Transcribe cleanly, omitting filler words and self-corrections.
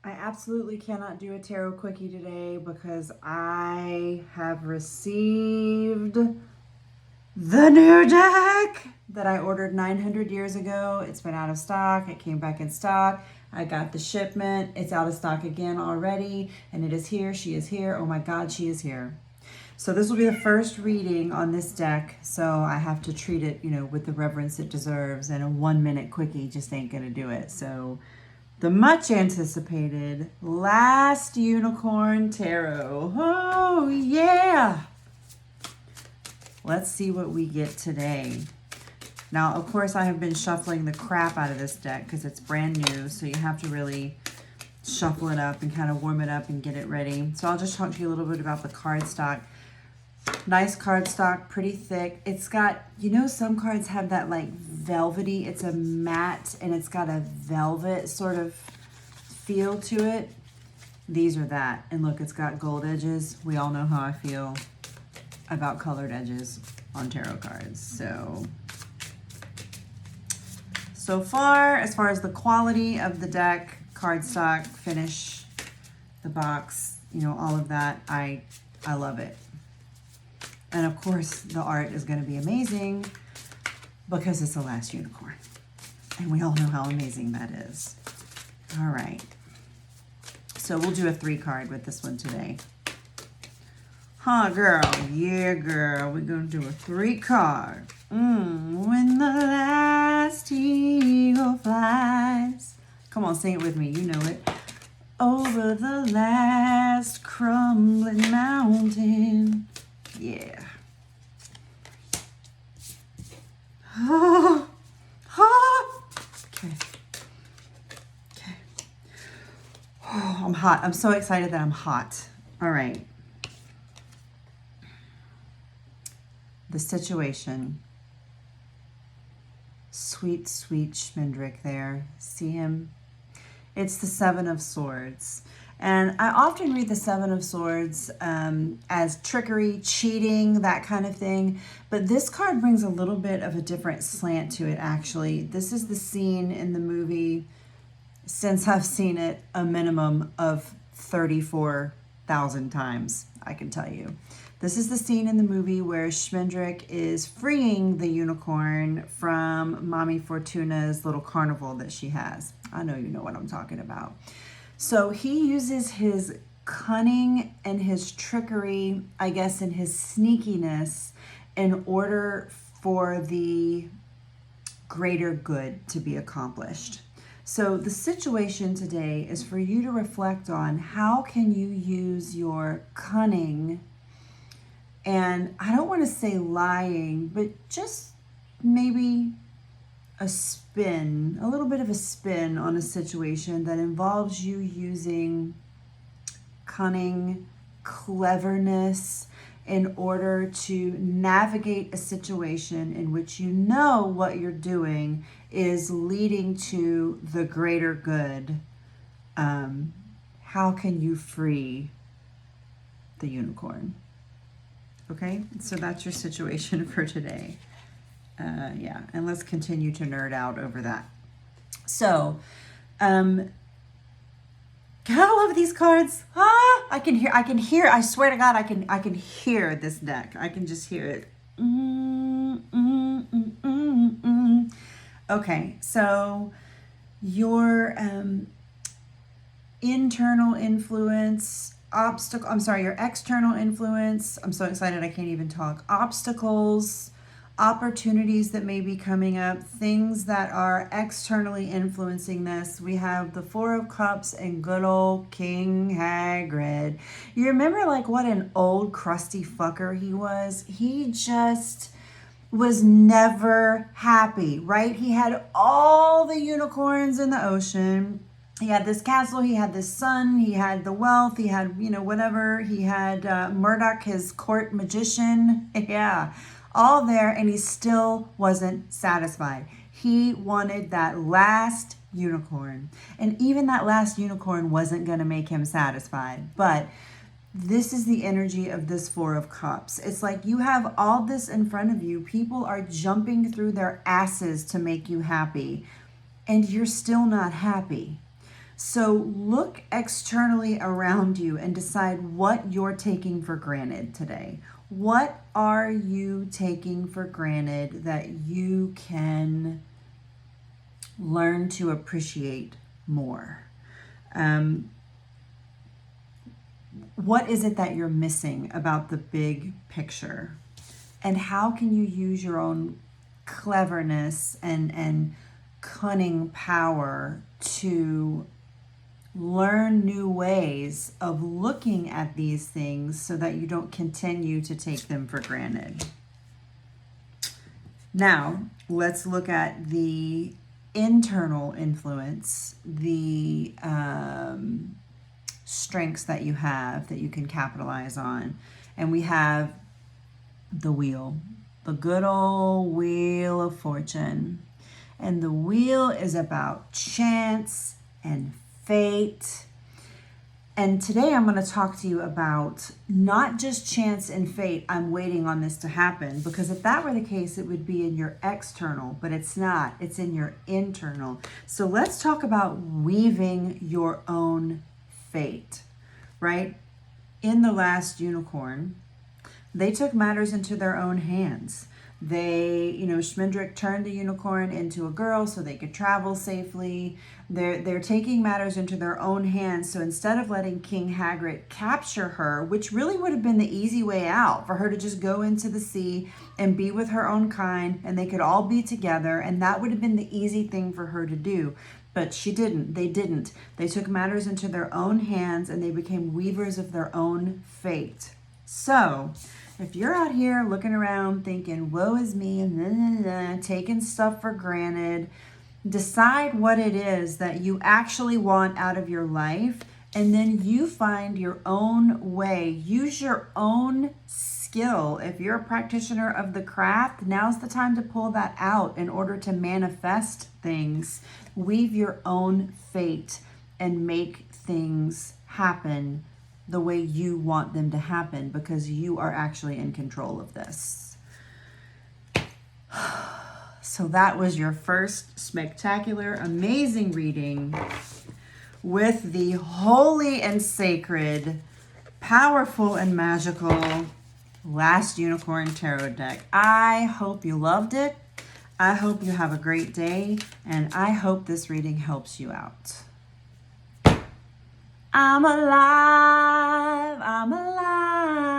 I absolutely cannot do a tarot quickie today because I have received the new deck that I ordered 900 years ago. It's been out of stock. It came back in stock. I got the shipment. It's out of stock again already, and it is here. She is here. Oh my God, she is here. So this will be the first reading on this deck, so I have to treat it, with the reverence it deserves, and a 1 minute quickie just ain't gonna do it. So the much anticipated last unicorn tarot. Oh yeah. Let's see what we get today. Now, of course, I have been shuffling the crap out of this deck because it's brand new, so you have to really shuffle it up and kind of warm it up and get it ready. So I'll just talk to you a little bit about the cardstock. Nice cardstock, pretty thick. It's got, some cards have that like velvety, it's a matte and it's got a velvet sort of feel to it. These are that. And look, it's got gold edges. We all know how I feel about colored edges on tarot cards. So far as the quality of the deck, cardstock, finish, the box, all of that, I love it. And of course, the art is going to be amazing because it's the last unicorn. And we all know how amazing that is. All right. So we'll do a 3-card with this one today. Huh, girl? Yeah, girl. We're going to do a 3-card. When the last eagle flies. Come on, sing it with me. You know it. Over the last crumbling mountain. Yeah. Okay. Oh, I'm hot. I'm so excited that I'm hot. All right. The situation. Sweet, sweet Schmendrick there. See him? It's the 7 of Swords. And I often read the 7 of Swords as trickery, cheating, that kind of thing. But this card brings a little bit of a different slant to it, actually. This is the scene in the movie, since I've seen it a minimum of 34,000 times, I can tell you. This is the scene in the movie where Schmendrick is freeing the unicorn from Mommy Fortuna's little carnival that she has. I know you know what I'm talking about. So he uses his cunning and his trickery, I guess, and his sneakiness in order for the greater good to be accomplished. So the situation today is for you to reflect on how can you use your cunning, and I don't want to say lying, but just maybe a little bit of a spin on a situation that involves you using cunning, cleverness in order to navigate a situation in which you know what you're doing is leading to the greater good. How can you free the unicorn? Okay, so that's your situation for today. Yeah, and let's continue to nerd out over that. So, God, I love these cards. I can hear, I swear to God, I can hear this deck. I can just hear it. Okay, so your internal influence, your external influence, I'm so excited I can't even talk, obstacles, opportunities that may be coming up, things that are externally influencing this. We have the 4 of Cups and good old King Hagrid. You remember what an old crusty fucker he was? He just was never happy, right? He had all the unicorns in the ocean. He had this castle, he had this son, he had the wealth, he had, whatever. He had Murdoch, his court magician. Yeah, all there, and he still wasn't satisfied. He wanted that last unicorn. And even that last unicorn wasn't going to make him satisfied. But this is the energy of this 4 of Cups. It's like you have all this in front of you. People are jumping through their asses to make you happy, and you're still not happy. So look externally around you and decide what you're taking for granted today. What are you taking for granted that you can learn to appreciate more? What is it that you're missing about the big picture? And how can you use your own cleverness and cunning power to learn new ways of looking at these things so that you don't continue to take them for granted? Now, let's look at the internal influence, the strengths that you have that you can capitalize on. And we have the wheel, the good old wheel of fortune. And the wheel is about chance and fate. And today I'm going to talk to you about not just chance and fate. I'm waiting on this to happen, because if that were the case, it would be in your external, but it's not. It's in your internal. So let's talk about weaving your own fate, right? In The Last Unicorn, they took matters into their own hands. They, Schmendrick turned the unicorn into a girl so they could travel safely. They're taking matters into their own hands. So instead of letting King Hagrid capture her, which really would have been the easy way out, for her to just go into the sea and be with her own kind, and they could all be together, and that would have been the easy thing for her to do. But she didn't. They didn't. They took matters into their own hands, and they became weavers of their own fate. So if you're out here looking around thinking, woe is me, and taking stuff for granted, decide what it is that you actually want out of your life, and then you find your own way. Use your own skill. If you're a practitioner of the craft, now's the time to pull that out in order to manifest things. Weave your own fate and make things happen the way you want them to happen, because you are actually in control of this. So that was your first spectacular, amazing reading with the holy and sacred, powerful and magical Last Unicorn Tarot deck. I hope you loved it. I hope you have a great day, and I hope this reading helps you out. I'm alive, I'm alive.